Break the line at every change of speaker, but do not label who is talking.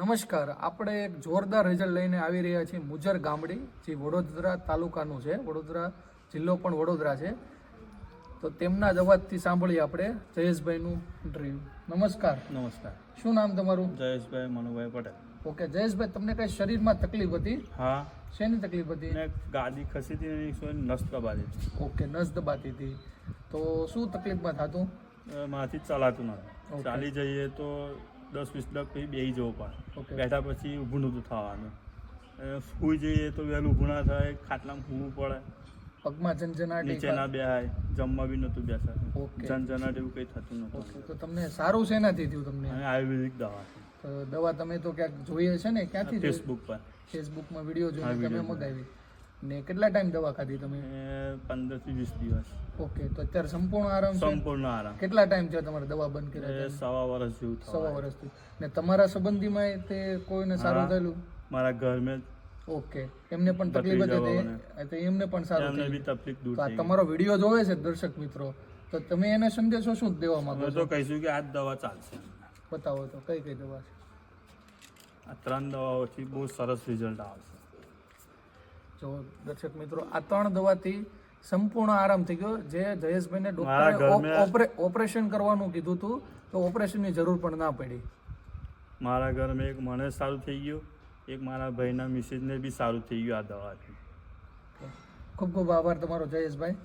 નમસ્કાર, આપણે એક જોરદાર રિઝલ્ટ લઈને આવી રહ્યા છીએ મુજર ગામડી, જે વડોદરા તાલુકાનું છે. વડોદરા જિલ્લો પણ વડોદરા છે. તો તેમના જ અવાજથી સાંભળીએ આપણે જયેશભાઈનું ઇન્ટરવ્યુ. નમસ્કાર.
નમસ્કાર.
શું નામ તમારું?
જયેશભાઈ મનુભાઈ પટેલ.
ઓકે જયેશભાઈ, તમને કઈ શરીરમાં તકલીફ હતી?
હા.
શેની તકલીફ હતી?
મેં ગાદી ખસી હતી, નસ દબાતી.
ઓકે, નસ દબાતી હતી. તો શું તકલીફમાં થતું?
મારાથી ચાલાતું નથી. ચાલી જઈએ તો 10-20 મિનિટ પછી બેસી જવું પડે. બેઠા પછી ઊભું નહોતું થવાનું. સૂઈ જઈએ તો વહેલું ઊભું ના થાય, ખાટલામાં સૂવું પડે.
પગમાં ઝંઝનાટ,
નીચે ના બેહાય, જમવા બી નહોતું બેસાતું. ઝંઝનાટ એવું કંઈ થતું નહોતું.
ઓકે, તો તમને સારું શેનાથી થયું તમને?
આયુર્વેદિક દવા.
દવા તમે તો ક્યાંક જોઈએ છે ને? ક્યાંથી?
ફેસબુક પર.
ફેસબુકમાં વિડીયો જોઈને તમે મગાવી. ને કેટલા ટાઈમ દવા ખાધી તમે?
15 થી 20 દિવસ.
ઓકે, તો અત્યારે સંપૂર્ણ આરામ છે?
સંપૂર્ણ આરામ.
કેટલા ટાઈમ થયો તમારે દવા બંધ કર્યા?
1.5 વર્ષ જેવું.
1.5 વર્ષથી. ને તમારા સંબંધીમાં તે કોઈને સારું થયેલું?
મારા ઘરમાં.
ઓકે, એમને પણ તકલીફ હતી તો એમને પણ સારું
થયું. એમને તકલીફ દૂર થઈ.
તમારો વિડીયો જોવે છે દર્શક મિત્રો, તો તમે એને સંદેશો શું દેવા માંગો છો?
તો કહીશું કે આ દવા ચાલશે.
બતાવો તો કઈ કઈ દવા છે?
આ 3 દવાઓથી બહુ સરસ રિઝલ્ટ આવશે.
જો દર્શક મિત્રો, આ 3 દવાથી સંપૂર્ણ આરામ થઈ ગયો. જે જયેશભાઈને ડોક્ટરે ઓપરેશન કરવાનું કીધું હતું, તો ઓપરેશનની જરૂર પણ ના પડી.
મારા ઘરમાં એક મને સારું થઈ ગયું, એક મારા ભાઈના મિસેસને બી સારું થઈ ગયું આ દવાથી.
ખૂબ ખૂબ આભાર તમારો જયેશભાઈ.